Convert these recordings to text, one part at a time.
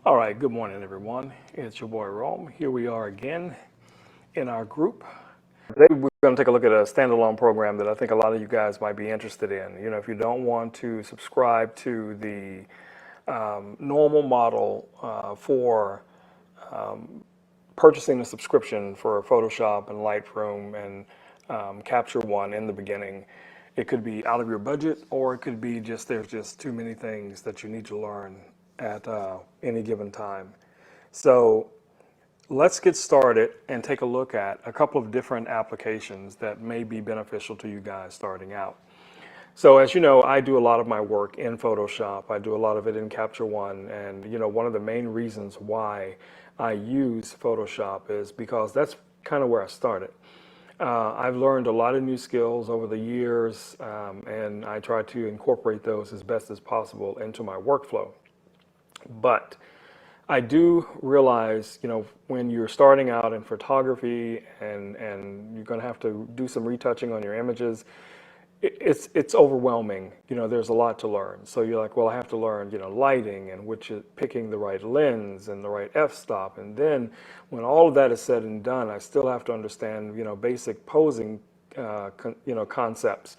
All right, good morning, everyone. It's your boy Rome. Here we are again in our group. Today we're going to take a look at a standalone program that I think a lot of you guys might be interested in. You know, if you don't want to subscribe to the normal model for purchasing a subscription for Photoshop and Lightroom and Capture One in the beginning, it could be out of your budget, or it could be just there's just too many things that you need to learn at any given time. So let's get started and take a look at a couple of different applications that may be beneficial to you guys starting out. So as you know, I do a lot of my work in Photoshop. I do a lot of it in Capture One. And you know, one of the main reasons why I use Photoshop is because that's kind of where I started. I've learned a lot of new skills over the years, and I try to incorporate those as best as possible into my workflow. But I do realize, you know, when you're starting out in photography and you're going to have to do some retouching on your images, it's overwhelming. You know, there's a lot to learn. So you're like, well, I have to learn, you know, lighting and which is picking the right lens and the right f-stop. And then when all of that is said and done, I still have to understand, you know, basic posing, concepts,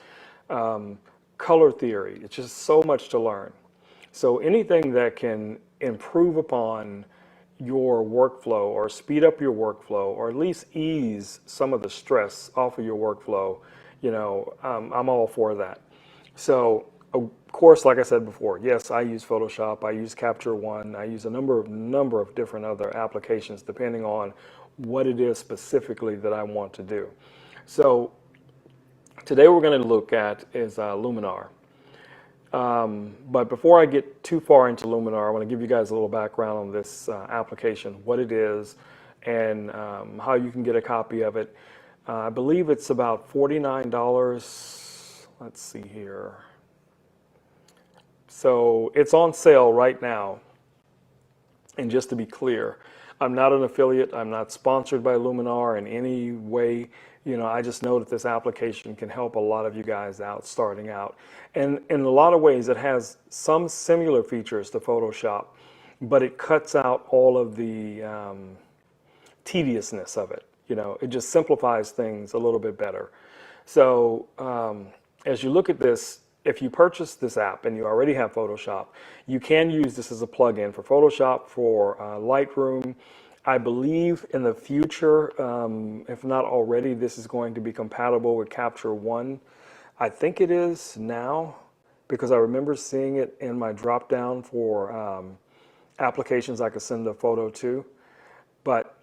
color theory. It's just so much to learn. So anything that can improve upon your workflow or speed up your workflow or at least ease some of the stress off of your workflow, you know, I'm all for that. So of course, like I said before, yes, I use Photoshop, I use Capture One, I use a number of different other applications depending on what it is specifically that I want to do. So today we're going to look at is Luminar. But before I get too far into Luminar, I want to give you guys a little background on this application, what it is, and how you can get a copy of it. I believe it's about $49. Let's see here. So it's on sale right now. And just to be clear, I'm not an affiliate. I'm not sponsored by Luminar in any way. You know, I just know that this application can help a lot of you guys out starting out. And in a lot of ways, it has some similar features to Photoshop, but it cuts out all of the tediousness of it. You know, it just simplifies things a little bit better. So as you look at this, if you purchase this app and you already have Photoshop, you can use this as a plugin for Photoshop, for Lightroom. I believe in the future, if not already, this is going to be compatible with Capture One. I think it is now because I remember seeing it in my drop down for applications I could send a photo to. But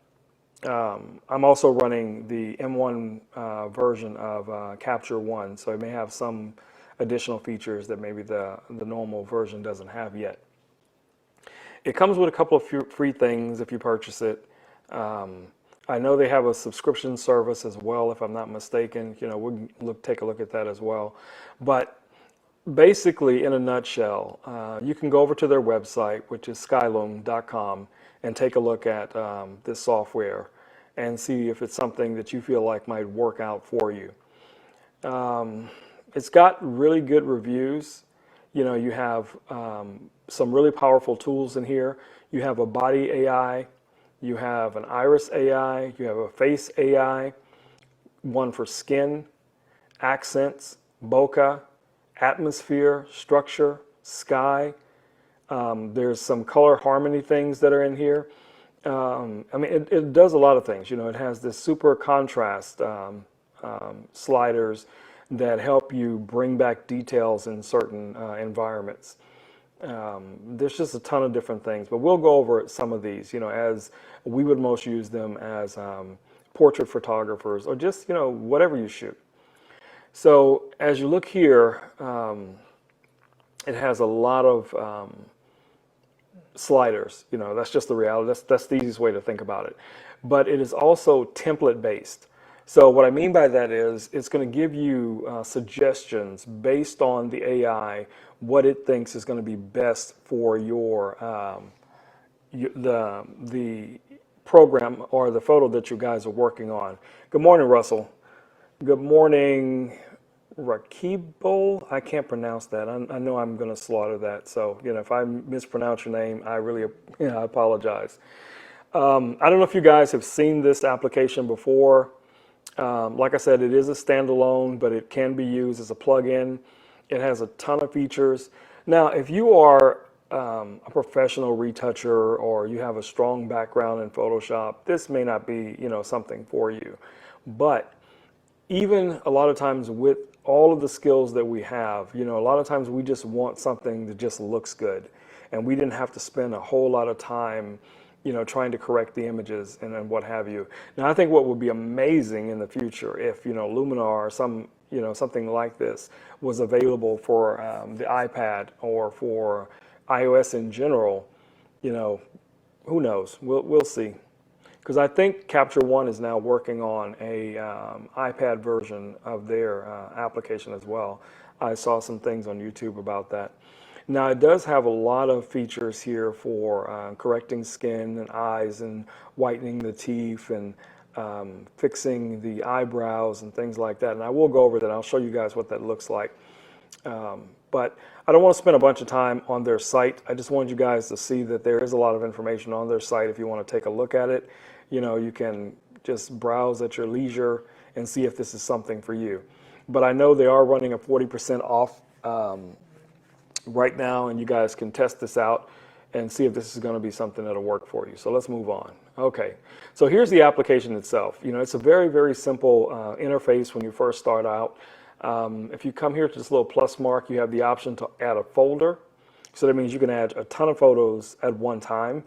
I'm also running the M1 version of Capture One, so it may have some additional features that maybe the normal version doesn't have yet. It comes with a couple of free things if you purchase it. I know they have a subscription service as well, if I'm not mistaken. You know, we'll take a look at that as well. But basically, in a nutshell, you can go over to their website, which is skyloom.com, and take a look at this software and see if it's something that you feel like might work out for you. It's got really good reviews. You know, you have some really powerful tools in here. You have a body AI, you have an iris AI, you have a face AI, one for skin, accents, bokeh, atmosphere, structure, sky. There's some color harmony things that are in here. I mean, it does a lot of things. You know, it has this super contrast sliders that help you bring back details in certain environments. There's just a ton of different things, but we'll go over some of these, you know, as we would most use them as portrait photographers or just, you know, whatever you shoot. So as you look here, it has a lot of sliders. You know, that's just the reality. That's the easiest way to think about it. But it is also template based. So what I mean by that is it's going to give you suggestions based on the AI, what it thinks is going to be best for your the program or the photo that you guys are working on. Good morning, Russell. Good morning, Rakibol. I can't pronounce that. I know I'm going to slaughter that. So, if I mispronounce your name, I really, I apologize. I don't know if you guys have seen this application before. Like I said, it is a standalone, but it can be used as a plugin. It has a ton of features. Now, if you are a professional retoucher or you have a strong background in Photoshop, this may not be, something for you. But even a lot of times with all of the skills that we have, a lot of times we just want something that just looks good. And we didn't have to spend a whole lot of time, trying to correct the images and what have you. Now, I think what would be amazing in the future if, Luminar or something like this was available for the iPad or for iOS in general, who knows? We'll see. Because I think Capture One is now working on a iPad version of their application as well. I saw some things on YouTube about that. Now, it does have a lot of features here for correcting skin and eyes and whitening the teeth and fixing the eyebrows and things like that. And I will go over that. I'll show you guys what that looks like. But I don't want to spend a bunch of time on their site. I just wanted you guys to see that there is a lot of information on their site if you want to take a look at it. You can just browse at your leisure and see if this is something for you. But I know they are running a 40% off right now, and you guys can test this out and see if this is going to be something that'll work for you. So let's move on. Okay, so here's the application itself. It's a very, very simple interface when you first start out. If you come here to this little plus mark, you have the option to add a folder. So that means you can add a ton of photos at one time,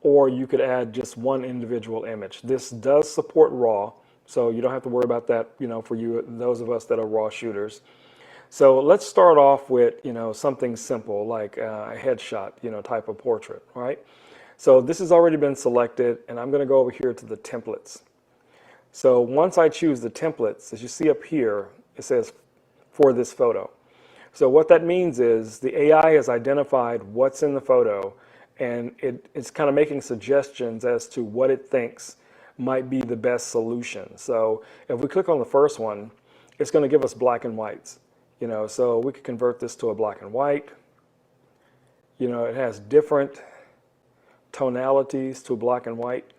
or you could add just one individual image. This does support RAW, so you don't have to worry about that, for those of us that are RAW shooters. So let's start off with, something simple like a headshot, type of portrait, right? So this has already been selected, and I'm going to go over here to the templates. So once I choose the templates, as you see up here, it says for this photo. So what that means is the AI has identified what's in the photo, and it's kind of making suggestions as to what it thinks might be the best solution. So if we click on the first one, it's going to give us black and whites. So we could convert this to a black and white. It has different tonalities to black and white.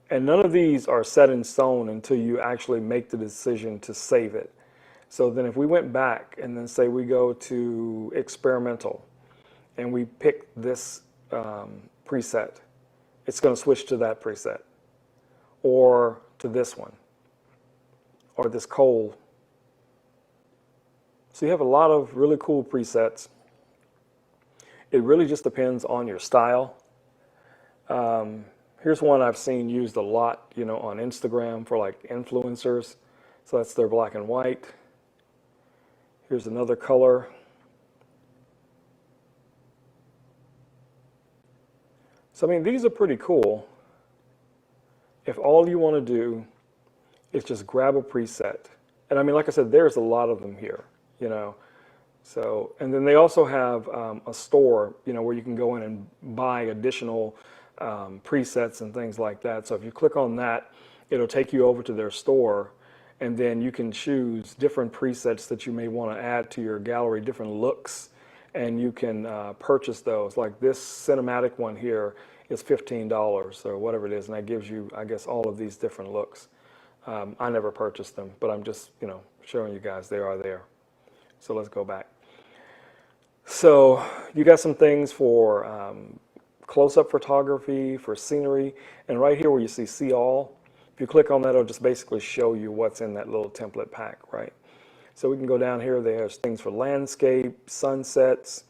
And none of these are set in stone until you actually make the decision to save it. So then if we went back and then say we go to experimental and we pick this preset, it's going to switch to that preset or to this one or this coal. So you have a lot of really cool presets. It really just depends on your style. Here's one I've seen used a lot, on Instagram for like influencers. So that's their black and white. Here's another color. So, these are pretty cool. If all you want to do is just grab a preset. And like I said, there's a lot of them here. So, and then they also have a store, where you can go in and buy additional presets and things like that. So if you click on that, it'll take you over to their store, and then you can choose different presets that you may want to add to your gallery, different looks, and you can purchase those. Like this cinematic one here is $15 or whatever it is, and that gives you, I guess, all of these different looks. I never purchased them, but I'm just, showing you guys they are there. So let's go back. So you got some things for close-up photography, for scenery, and right here where you see all, if you click on that, it'll just basically show you what's in that little template pack, right? So we can go down here. There's things for landscape, sunsets,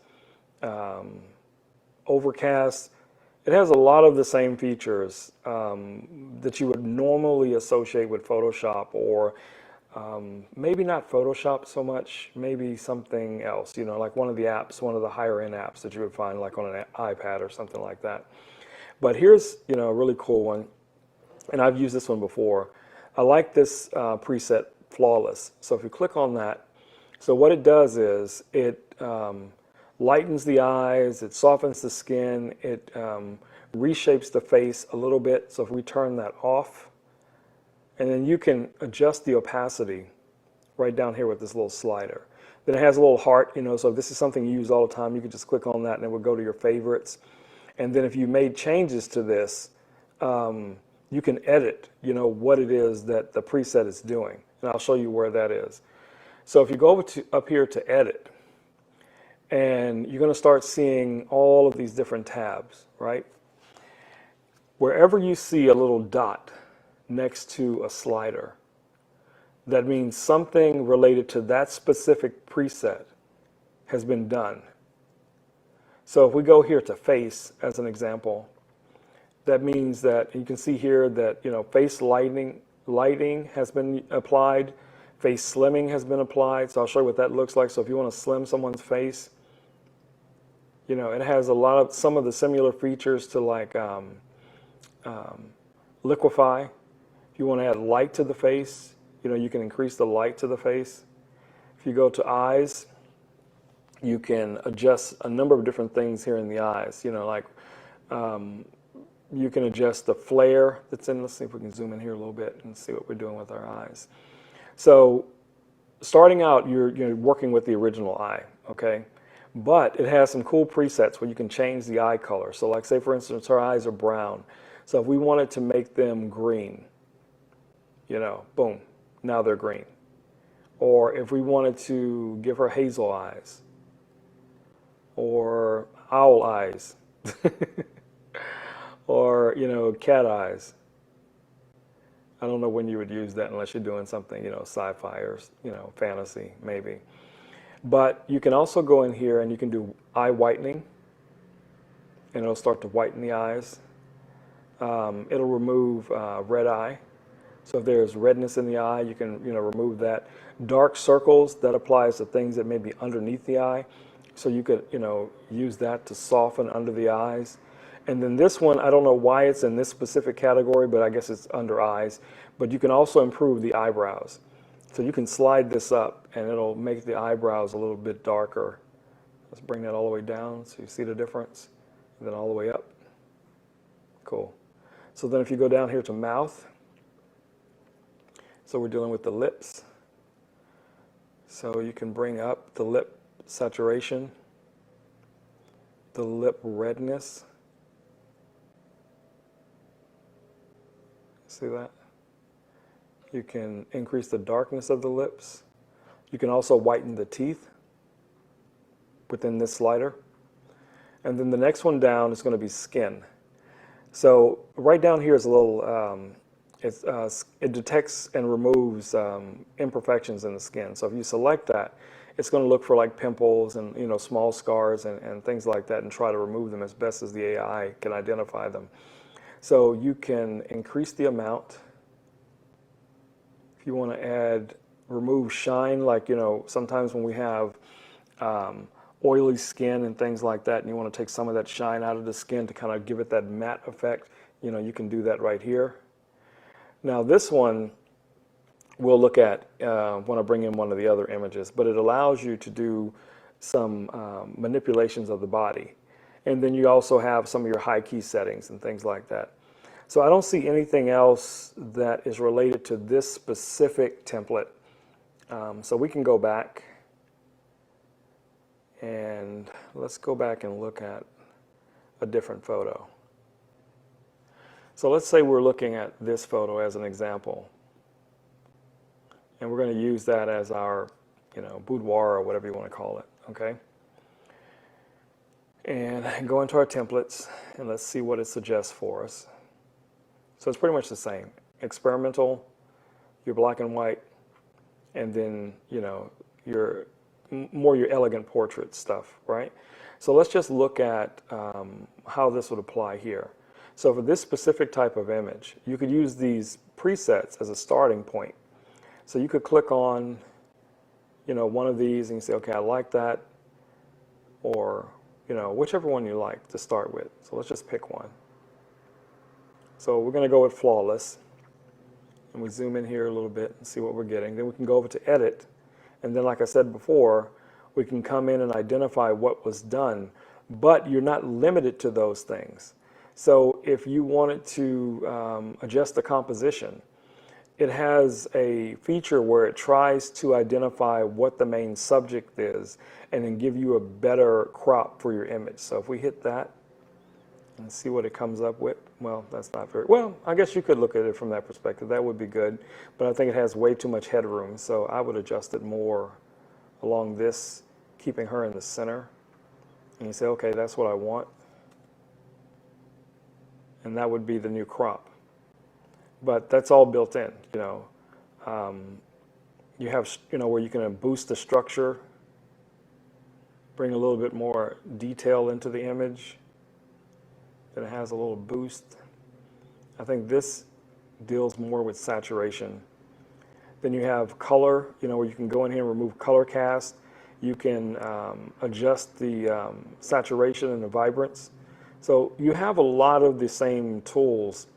overcast. It has a lot of the same features that you would normally associate with Photoshop, or maybe not Photoshop so much, maybe something else, like one of the apps, one of the higher end apps that you would find like on an iPad or something like that. But here's, a really cool one, and I've used this one before. I like this preset, Flawless. So if you click on that, so what it does is it lightens the eyes, it softens the skin, it reshapes the face a little bit. So if we turn that off, and then you can adjust the opacity right down here with this little slider. Then it has a little heart, so if this is something you use all the time, you can just click on that and it will go to your favorites. And then if you made changes to this, you can edit, what it is that the preset is doing. And I'll show you where that is. So if you go over up here to edit, and you're going to start seeing all of these different tabs, right? Wherever you see a little dot next to a slider, that means something related to that specific preset has been done. So if we go here to face as an example, that means that you can see here that face lighting has been applied, face slimming has been applied. So I'll show you what that looks like. So if you want to slim someone's face, it has some of the similar features to like liquefy. If you want to add light to the face, you can increase the light to the face. If you go to eyes, you can adjust a number of different things here in the eyes. You can adjust the flare that's in. Let's see if we can zoom in here a little bit and see what we're doing with our eyes. So starting out, you're working with the original eye, okay? But it has some cool presets where you can change the eye color. So like say for instance, her eyes are brown. So if we wanted to make them green, boom, now they're green. Or if we wanted to give her hazel eyes or owl eyes or, cat eyes. I don't know when you would use that unless you're doing something, sci-fi or, fantasy maybe. But you can also go in here and you can do eye whitening, and it'll start to whiten the eyes. It'll remove red eye. So if there's redness in the eye, you can remove that. Dark circles, that applies to things that may be underneath the eye. So you could use that to soften under the eyes. And then this one, I don't know why it's in this specific category, but I guess it's under eyes. But you can also improve the eyebrows. So you can slide this up and it'll make the eyebrows a little bit darker. Let's bring that all the way down so you see the difference. And then all the way up. Cool. So then if you go down here to mouth, so we're dealing with the lips. So you can bring up the lip saturation, the lip redness. See that? You can increase the darkness of the lips. You can also whiten the teeth within this slider. And then the next one down is going to be skin. So right down here is a little, it detects and removes imperfections in the skin. So if you select that, it's going to look for like pimples and small scars and things like that and try to remove them as best as the AI can identify them. So you can increase the amount. If you want to remove shine, like sometimes when we have oily skin and things like that, and you want to take some of that shine out of the skin to kind of give it that matte effect, you can do that right here. Now this one we'll look at when I bring in one of the other images, but it allows you to do some manipulations of the body. And then you also have some of your high key settings and things like that. So I don't see anything else that is related to this specific template. So we can go back and let's go back and look at a different photo. So let's say we're looking at this photo as an example. And we're going to use that as our, boudoir or whatever you want to call it, okay? And go into our templates and let's see what it suggests for us. So it's pretty much the same. Experimental, your black and white, and then, your elegant portrait stuff, right? So let's just look at how this would apply here. So for this specific type of image, you could use these presets as a starting point. So you could click on, one of these and you say, okay, I like that, or, whichever one you like to start with. So let's just pick one. So we're going to go with flawless, and we zoom in here a little bit and see what we're getting. Then we can go over to edit, and then like I said before, we can come in and identify what was done, but you're not limited to those things. So if you wanted to adjust the composition it has a feature where it tries to identify what the main subject is and then give you a better crop for your image. So if we hit that and see what it comes up with, well, that's not very, well, I guess you could look at it from that perspective. That would be good, but I think it has way too much headroom, so I would adjust it more along this, keeping her in the center. And you say, okay, that's what I want. And that would be the new crop. But that's all built in, you know. You have, you know, where you can boost the structure, bring a little bit more detail into the image. Then it has a little boost. I think this deals more with saturation. Then you have color, you know, where you can go in here and remove color cast. You can adjust the saturation and the vibrance. So you have a lot of the same tools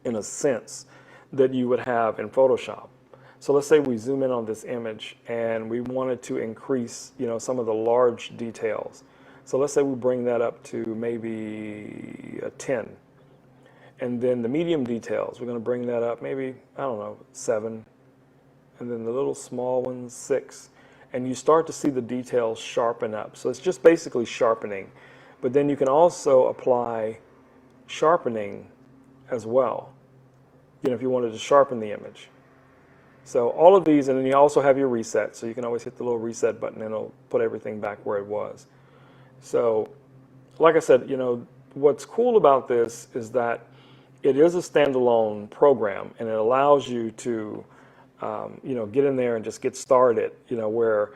in a sense that you would have in Photoshop. So let's say we zoom in on this image and we wanted to increase, you know, some of the large details. So let's say we bring that up to maybe a 10. And then the medium details, we're going to bring that up maybe, I don't know, 7. And then the little small ones, 6. And you start to see the details sharpen up. So it's just basically sharpening. But then you can also apply sharpening as well, you know, if you wanted to sharpen the image. So all of these, and then you also have your reset. So you can always hit the little reset button and it'll put everything back where it was. So like I said, you know, what's cool about this is that it is a standalone program and it allows you to, you know, get in there and just get started, you know, where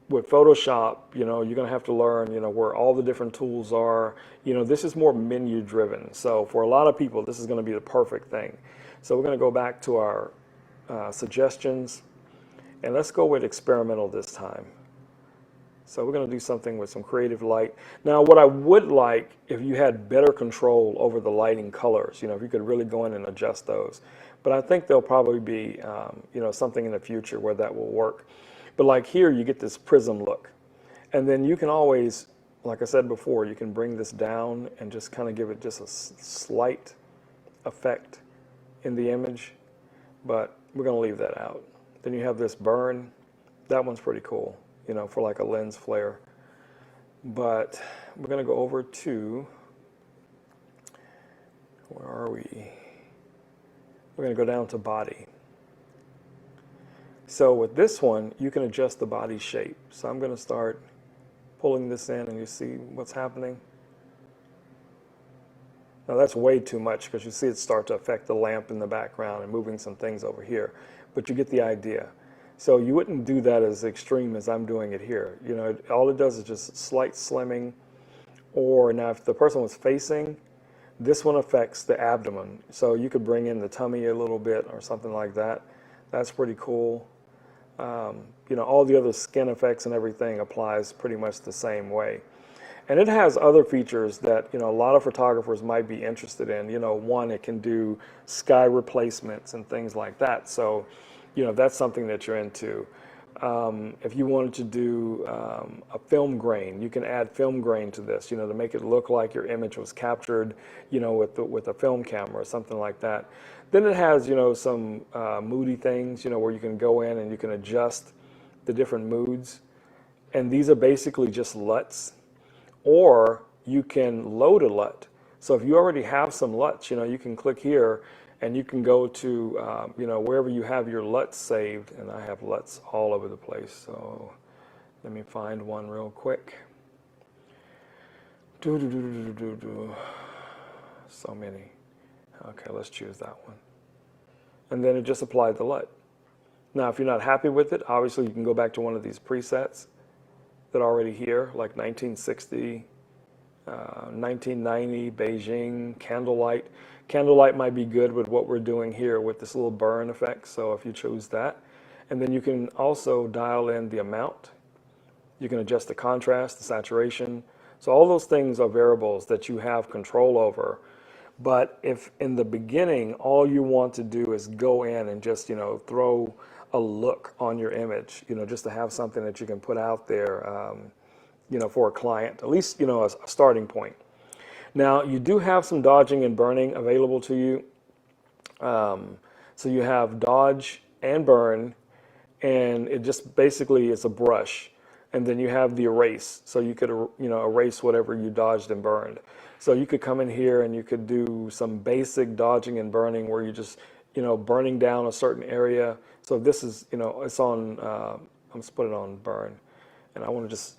with Photoshop, you know, you're going to have to learn, you know, where all the different tools are. You know, this is more menu driven. So for a lot of people, this is going to be the perfect thing. So we're going to go back to our suggestions and let's go with experimental this time. So we're going to do something with some creative light. Now, what I would like if you had better control over the lighting colors, you know, if you could really go in and adjust those. But I think there'll probably be, you know, something in the future where that will work. But like here, you get this prism look. And then you can always, like I said before, you can bring this down and just kind of give it just a slight effect in the image. But we're going to leave that out. Then you have this burn. That one's pretty cool, you know, for like a lens flare. But we're going to go over to, where are we? We're going to go down to body. So with this one, you can adjust the body shape. So I'm going to start pulling this in and you see what's happening. Now that's way too much because you see it start to affect the lamp in the background and moving some things over here. But you get the idea. So you wouldn't do that as extreme as I'm doing it here. You know, all it does is just slight slimming. Or now if the person was facing, this one affects the abdomen. So you could bring in the tummy a little bit or something like that. That's pretty cool. You know, all the other skin effects and everything applies pretty much the same way. And it has other features that, you know, a lot of photographers might be interested in. You know, one, it can do sky replacements and things like that. So, you know, that's something that you're into. If you wanted to do a film grain, you can add film grain to this, you know, to make it look like your image was captured, you know, with a film camera or something like that. Then it has, you know, some moody things, you know, where you can go in and you can adjust the different moods. And these are basically just LUTs. Or you can load a LUT. So if you already have some LUTs, you know, you can click here and you can go to, you know, wherever you have your LUTs saved. And I have LUTs all over the place. So let me find one real quick. So many. Okay, let's choose that one. And then it just applied the LUT. Now, if you're not happy with it, obviously you can go back to one of these presets that are already here, like 1960, 1990, Beijing, candlelight. Candlelight might be good with what we're doing here with this little burn effect, so if you choose that. And then you can also dial in the amount. You can adjust the contrast, the saturation. So all those things are variables that you have control over. But if in the beginning, all you want to do is go in and just, you know, throw a look on your image, you know, just to have something that you can put out there, you know, for a client, at least, you know, a starting point. Now, you do have some dodging and burning available to you. So you have dodge and burn, and it just basically is a brush. And then you have the erase, so you could erase whatever you dodged and burned. So you could come in here and you could do some basic dodging and burning where you just burning down a certain area. So this is it's on. I'm just put it on burn, and I want to just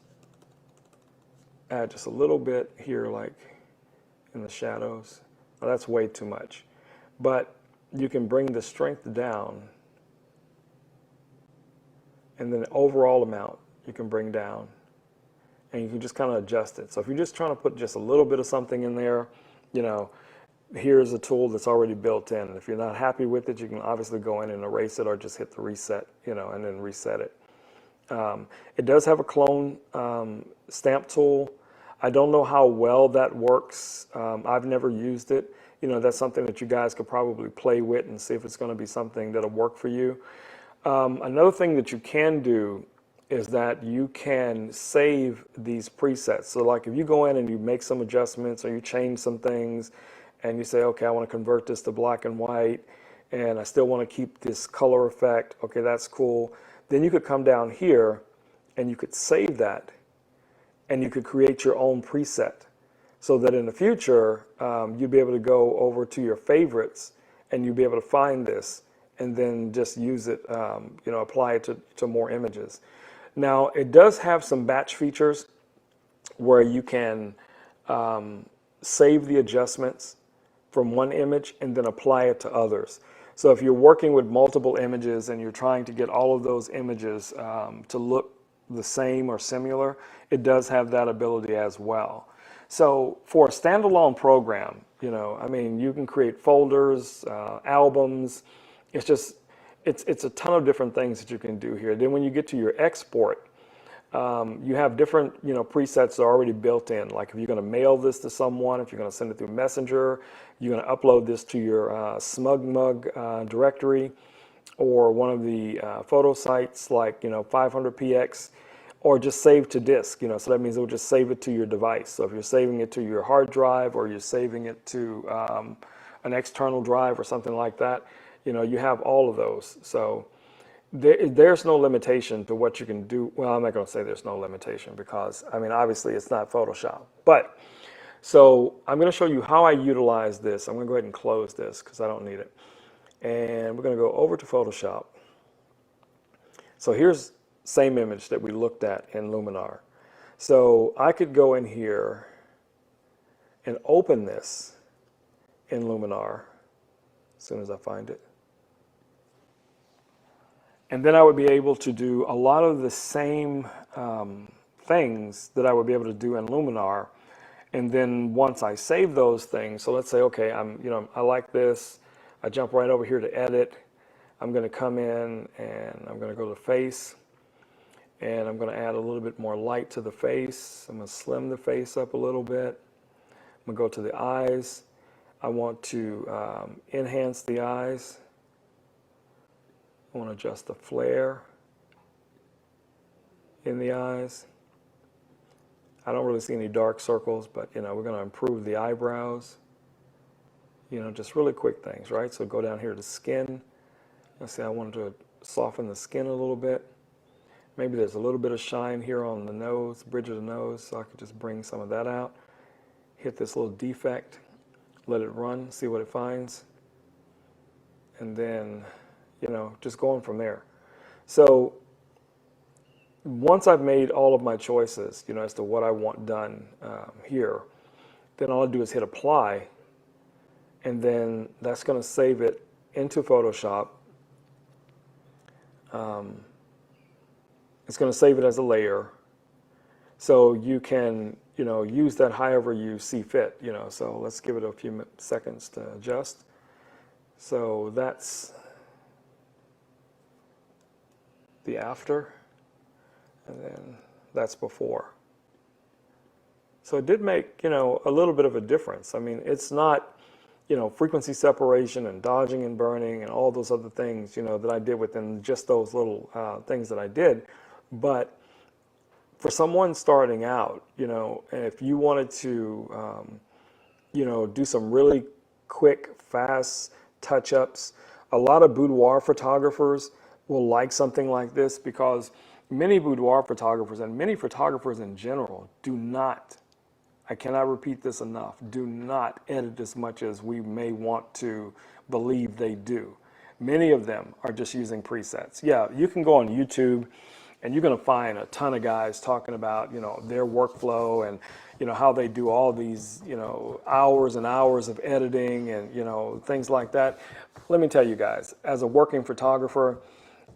add just a little bit here, like in the shadows. Well, that's way too much, but you can bring the strength down, and then the overall amount you can bring down, and you can just kind of adjust it. So if you're just trying to put just a little bit of something in there, here's a tool that's already built in. And if you're not happy with it, you can obviously go in and erase it or just hit the reset, and then reset it. It does have a clone stamp tool. I don't know how well that works. I've never used it. That's something that you guys could probably play with and see if it's going to be something that'll work for you. Another thing that you can do is that you can save these presets. So like if you go in and you make some adjustments or you change some things and you say, okay, I want to convert this to black and white and I still want to keep this color effect. Okay, that's cool. Then you could come down here and you could save that and you could create your own preset so that in the future, you'd be able to go over to your favorites and you'd be able to find this and then just use it, apply it to more images. Now, it does have some batch features where you can save the adjustments from one image and then apply it to others. So if you're working with multiple images and you're trying to get all of those images to look the same or similar, it does have that ability as well. So for a standalone program, you can create folders, albums. It's a ton of different things that you can do here. Then when you get to your export, you have different presets that are already built in. Like if you're going to mail this to someone, if you're going to send it through Messenger, you're going to upload this to your SmugMug directory or one of the photo sites like 500px, or just save to disk. So that means it will just save it to your device. So if you're saving it to your hard drive or you're saving it to an external drive or something like that, you have all of those. So there's no limitation to what you can do. Well, I'm not going to say there's no limitation because, obviously it's not Photoshop. But, so I'm going to show you how I utilize this. I'm going to go ahead and close this because I don't need it. And we're going to go over to Photoshop. So here's same image that we looked at in Luminar. So I could go in here and open this in Luminar as soon as I find it. And then I would be able to do a lot of the same things that I would be able to do in Luminar. And then once I save those things, so let's say, okay, I like this. I jump right over here to edit. I'm going to come in and I'm going to go to face. And I'm going to add a little bit more light to the face. I'm going to slim the face up a little bit. I'm going to go to the eyes. I want to enhance the eyes. I want to adjust the flare in the eyes. I don't really see any dark circles, but we're going to improve the eyebrows. Just really quick things, right? So go down here to skin. Let's say I wanted to soften the skin a little bit. Maybe there's a little bit of shine here on the nose, bridge of the nose, so I could just bring some of that out. Hit this little defect, let it run, see what it finds. And then, just going from there. So once I've made all of my choices, as to what I want done here, then all I do is hit apply, and then that's going to save it into Photoshop. It's going to save it as a layer, so you can use that however you see fit. So let's give it a few seconds to adjust. So that's the after, and then that's before. So it did make, a little bit of a difference. It's not, frequency separation and dodging and burning and all those other things, that I did within just those little things that I did. But for someone starting out, if you wanted to, do some really quick, fast touch-ups, A lot of boudoir photographers will like something like this because many boudoir photographers and many photographers in general do not, I cannot repeat this enough, do not edit as much as we may want to believe they do. Many of them are just using presets. Yeah, you can go on YouTube and you're going to find a ton of guys talking about, their workflow and, how they do all these, hours and hours of editing and, things like that. Let me tell you guys, as a working photographer,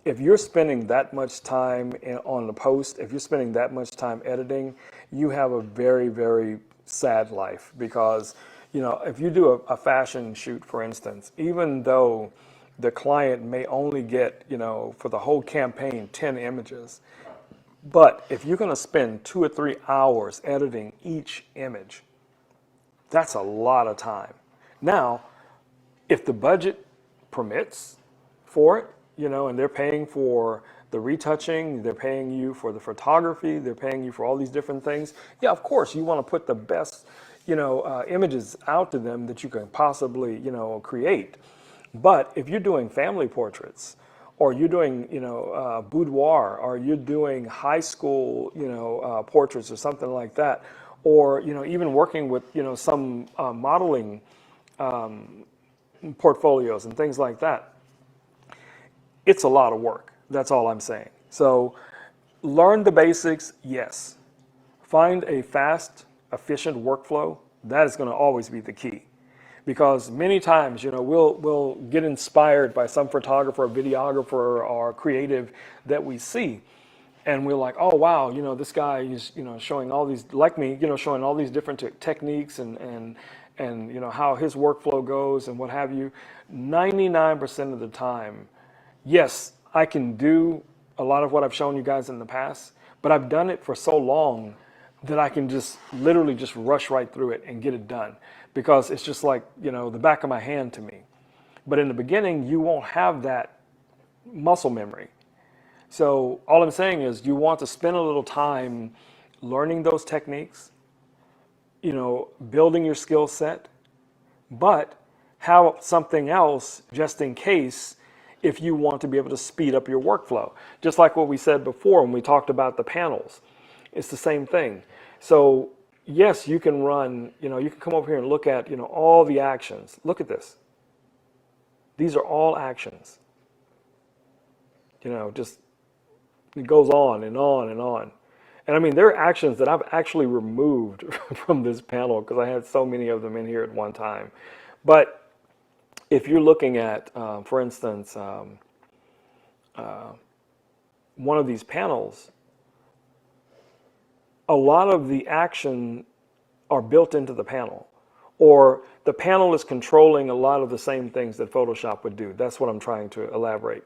if you're spending that much time on the post, if you're spending that much time editing, you have a very, very sad life because, if you do a fashion shoot, for instance, even though the client may only get, for the whole campaign, 10 images, but if you're going to spend 2 or 3 hours editing each image, that's a lot of time. Now, if the budget permits for it, and they're paying for the retouching, they're paying you for the photography, they're paying you for all these different things. Yeah, of course, you want to put the best, images out to them that you can possibly, create. But if you're doing family portraits, or you're doing, boudoir, or you're doing high school, portraits or something like that, or, even working with, some modeling portfolios and things like that, it's a lot of work. That's all I'm saying. So learn the basics, yes. Find a fast, efficient workflow. That is going to always be the key. Because many times, we'll get inspired by some photographer, videographer, or creative that we see. And we're like, oh, wow, this guy is, showing all these, like me, showing all these different techniques and how his workflow goes and what have you. 99% of the time, yes, I can do a lot of what I've shown you guys in the past, but I've done it for so long that I can just literally just rush right through it and get it done because it's just like, the back of my hand to me. But in the beginning, you won't have that muscle memory. So all I'm saying is you want to spend a little time learning those techniques, building your skill set, but have something else just in case if you want to be able to speed up your workflow. Just like what we said before when we talked about the panels. It's the same thing. So yes, you can run, you can come over here and look at, all the actions. Look at this. These are all actions. Just it goes on and on and on. And I mean, there are actions that I've actually removed from this panel because I had so many of them in here at one time. But if you're looking at, for instance, one of these panels, a lot of the action are built into the panel, or the panel is controlling a lot of the same things that Photoshop would do. That's what I'm trying to elaborate.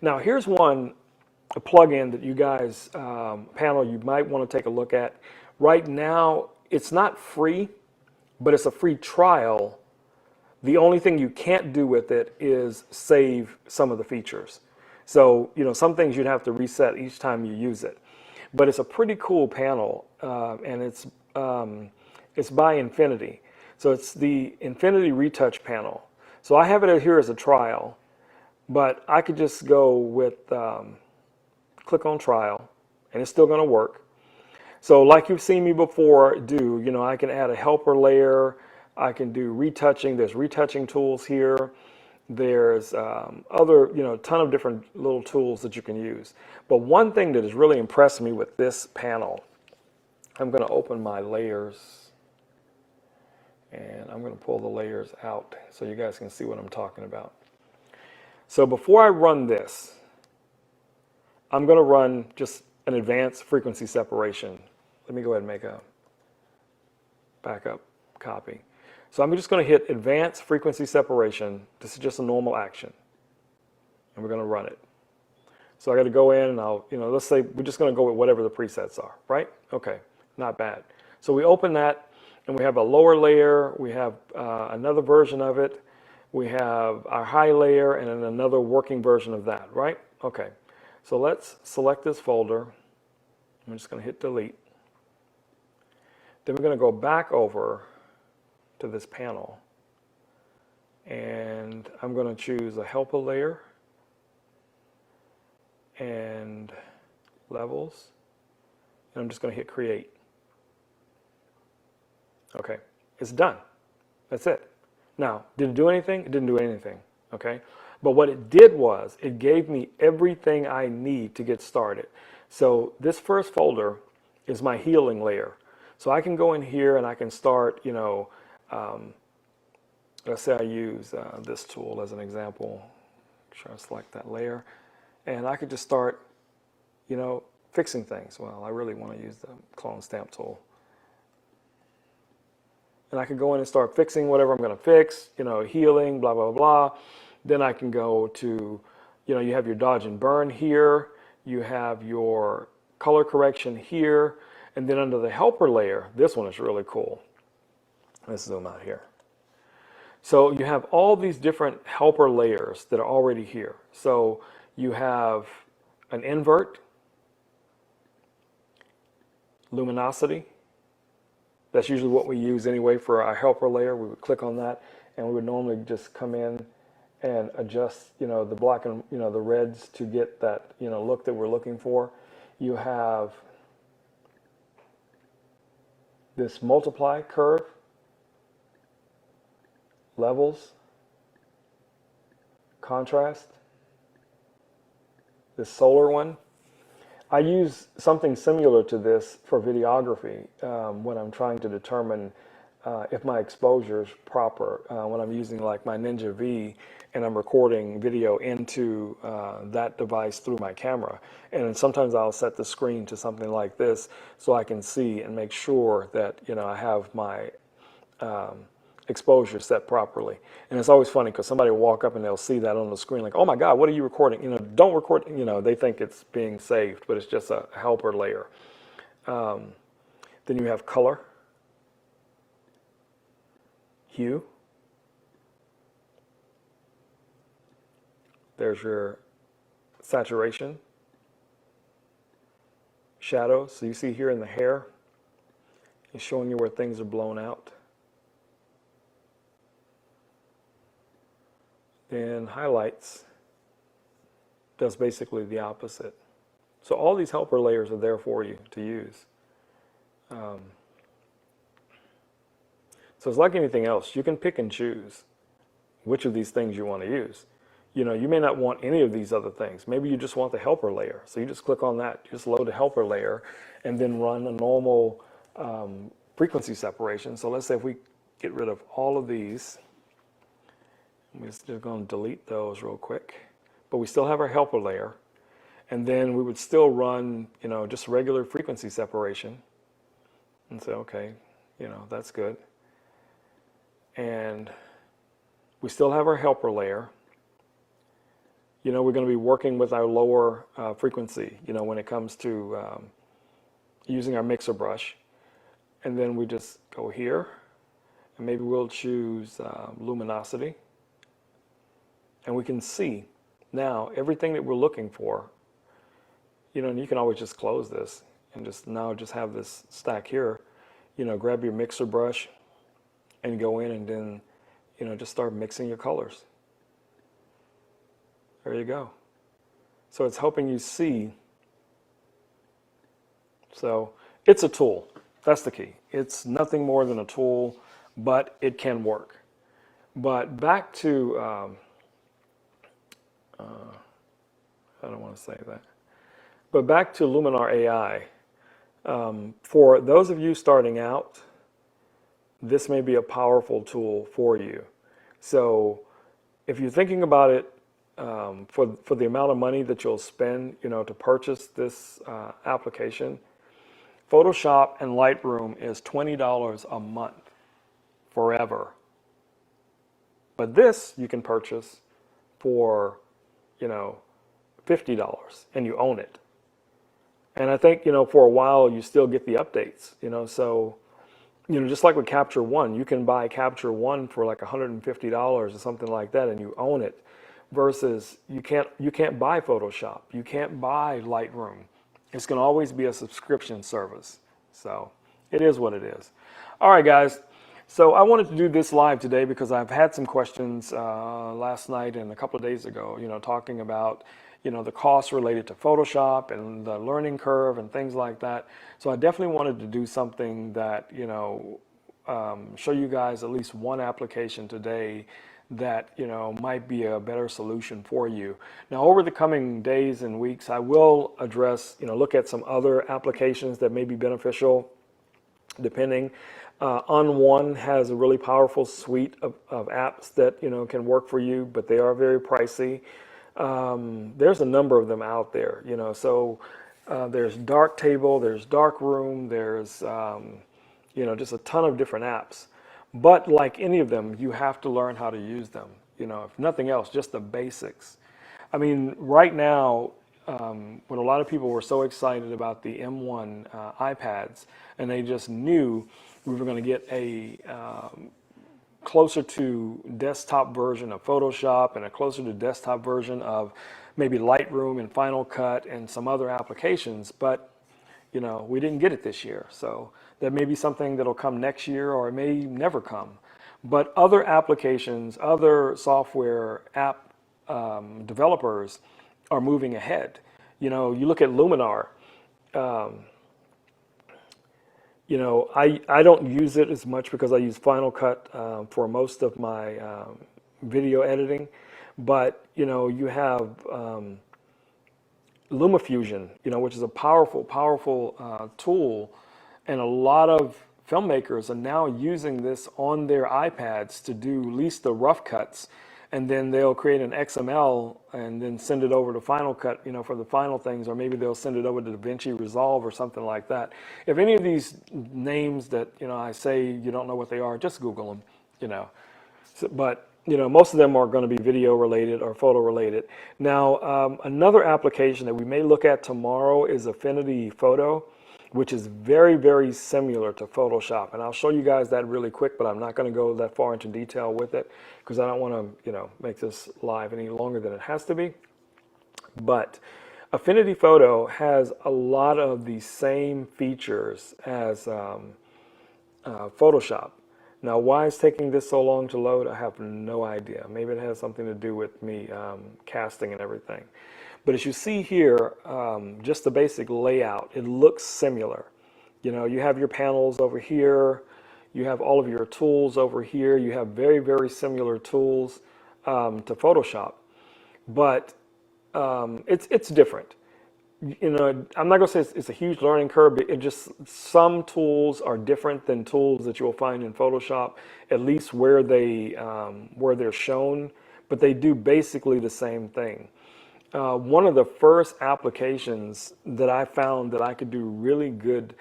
Now, here's a plugin that you guys, panel, you might want to take a look at. Right now, it's not free, but it's a free trial. The only thing you can't do with it is save some of the features. So, some things you'd have to reset each time you use it. But it's a pretty cool panel, and it's by Infinity. So it's the Infinity Retouch panel. So I have it here as a trial, but I could just go with, click on trial, and it's still going to work. So like you've seen me before do, I can add a helper layer. I can do retouching. There's retouching tools here. There's other, ton of different little tools that you can use. But one thing that has really impressed me with this panel, I'm going to open my layers and I'm going to pull the layers out so you guys can see what I'm talking about. So before I run this, I'm going to run just an advanced frequency separation. Let me go ahead and make a backup copy. So I'm just going to hit advanced frequency separation. This is just a normal action. And we're going to run it. So I got to go in and I'll, let's say we're just going to go with whatever the presets are, right? Okay, not bad. So we open that and we have a lower layer. We have another version of it. We have our high layer and then another working version of that, right? Okay, so let's select this folder. I'm just going to hit delete. Then we're going to go back over to this panel And I'm going to choose a helper layer and levels, and I'm just going to hit create. Okay, it's done. That's it. Now, did it do anything? It didn't do anything. Okay, but what it did was it gave me everything I need to get started. So this first folder is my healing layer. So I can go in here and I can start, let's say I use this tool as an example. Try to select that layer, and I could just start, fixing things. Well, I really want to use the clone stamp tool. And I can go in and start fixing whatever I'm going to fix, healing, blah, blah, blah. Then I can go to, you have your dodge and burn here. You have your color correction here. And then under the helper layer, this one is really cool. Let's zoom out here. So you have all these different helper layers that are already here. So you have an invert, luminosity. That's usually what we use anyway for our helper layer. We would click on that, and we would normally just come in and adjust, the black and, the reds to get that, look that we're looking for. You have this multiply curve, levels, contrast, this solar one. I use something similar to this for videography when I'm trying to determine if my exposure is proper. When I'm using like my Ninja V and I'm recording video into that device through my camera. And sometimes I'll set the screen to something like this so I can see and make sure that I have my exposure set properly. And it's always funny because somebody will walk up and they'll see that on the screen like, oh my God, what are you recording? Don't record, they think it's being saved, but it's just a helper layer. Then you have color, hue. There's your saturation, shadows. So you see here in the hair, it's showing you where things are blown out. Then highlights does basically the opposite. So all these helper layers are there for you to use. So it's like anything else. You can pick and choose which of these things you want to use. You may not want any of these other things. Maybe you just want the helper layer. So you just click on that, just load the helper layer, and then run a normal frequency separation. So let's say if we get rid of all of these, we're just going to delete those real quick. But we still have our helper layer. And then we would still run, just regular frequency separation. And say, okay, that's good. And we still have our helper layer. We're going to be working with our lower frequency, when it comes to using our mixer brush. And then we just go here. And maybe we'll choose luminosity. And we can see now everything that we're looking for, and you can always just close this and just have this stack here, grab your mixer brush and go in and then, just start mixing your colors. There you go. So it's helping you see. So it's a tool. That's the key. It's nothing more than a tool, but it can work. But back to, I don't want to say that. But back to Luminar AI. For those of you starting out, this may be a powerful tool for you. So if you're thinking about it for the amount of money that you'll spend, to purchase this application, Photoshop and Lightroom is $20 a month forever. But this you can purchase for $50 and you own it. And I think, for a while you still get the updates, so, just like with Capture One, you can buy Capture One for like $150 or something like that and you own it, versus you can't buy Photoshop, you can't buy Lightroom. It's going to always be a subscription service. So it is what it is. All right, guys. So I wanted to do this live today because I've had some questions last night and a couple of days ago, talking about, the costs related to Photoshop and the learning curve and things like that. So I definitely wanted to do something that, show you guys at least one application today that, might be a better solution for you. Now, over the coming days and weeks, I will address, look at some other applications that may be beneficial depending. On One has a really powerful suite of apps that can work for you, but they are very pricey. There's a number of them out there, so there's Darktable, there's Darkroom, there's just a ton of different apps. But like any of them, you have to learn how to use them. If nothing else, just the basics. I mean, right now, when a lot of people were so excited about the M1 iPads, and they just knew we were going to get a closer to desktop version of Photoshop and a closer to desktop version of maybe Lightroom and Final Cut and some other applications, but we didn't get it this year. So that may be something that'll come next year, or it may never come. But other applications, other software app developers are moving ahead. You look at Luminar. I don't use it as much because I use Final Cut for most of my video editing. But, you have LumaFusion, which is a powerful tool. And a lot of filmmakers are now using this on their iPads to do at least the rough cuts. And then they'll create an XML and then send it over to Final Cut, for the final things, or maybe they'll send it over to DaVinci Resolve or something like that. If any of these names that, I say you don't know what they are, just Google them, but, most of them are going to be video related or photo related. Now, another application that we may look at tomorrow is Affinity Photo, which is very, very similar to Photoshop. And I'll show you guys that really quick, but I'm not going to go that far into detail with it because I don't want to, make this live any longer than it has to be. But Affinity Photo has a lot of the same features as Photoshop. Now, why it's taking this so long to load, I have no idea. Maybe it has something to do with me casting and everything. But as you see here, just the basic layout, it looks similar. You have your panels over here, you have all of your tools over here, you have very, very similar tools to Photoshop. But it's different. I'm not going to say it's a huge learning curve, but some tools are different than tools that you'll find in Photoshop, at least where they're shown, but they do basically the same thing. One of the first applications that I found that I could do really good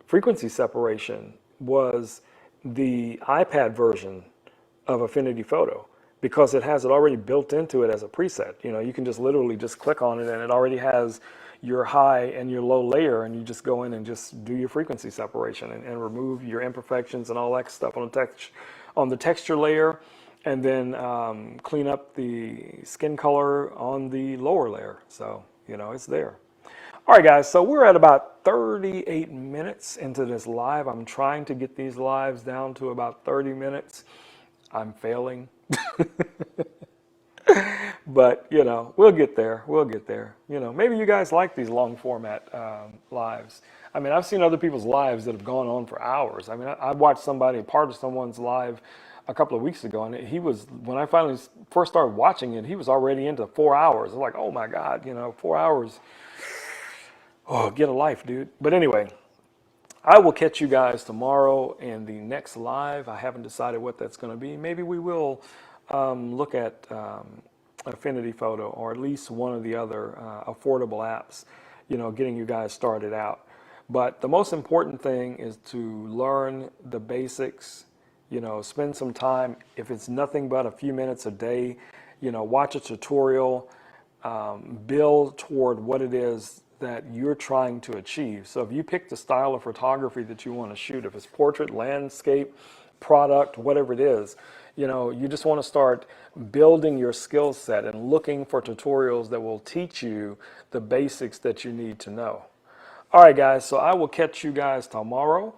frequency separation was the iPad version of Affinity Photo, because it has it already built into it as a preset. You can just literally just click on it and it already has your high and your low layer, and you just go in and just do your frequency separation and remove your imperfections and all that stuff on the texture layer. And then clean up the skin color on the lower layer. So, it's there. All right, guys, so we're at about 38 minutes into this live. I'm trying to get these lives down to about 30 minutes. I'm failing. But, we'll get there. We'll get there. Maybe you guys like these long format lives. I mean, I've seen other people's lives that have gone on for hours. I mean, I watched part of someone's live a couple of weeks ago, and when I finally first started watching it, he was already into 4 hours. I was like, oh my God, 4 hours. Oh, get a life, dude. But anyway, I will catch you guys tomorrow in the next live. I haven't decided what that's going to be. Maybe we will look at Affinity Photo, or at least one of the other affordable apps, getting you guys started out. But the most important thing is to learn the basics. Spend some time, if it's nothing but a few minutes a day, watch a tutorial, build toward what it is that you're trying to achieve. So if you pick the style of photography that you want to shoot, if it's portrait, landscape, product, whatever it is, you just want to start building your skill set and looking for tutorials that will teach you the basics that you need to know. All right, guys, so I will catch you guys tomorrow.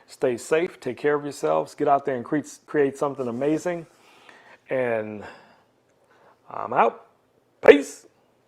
Stay safe. Take care of yourselves. Get out there and create something amazing. And I'm out. Peace.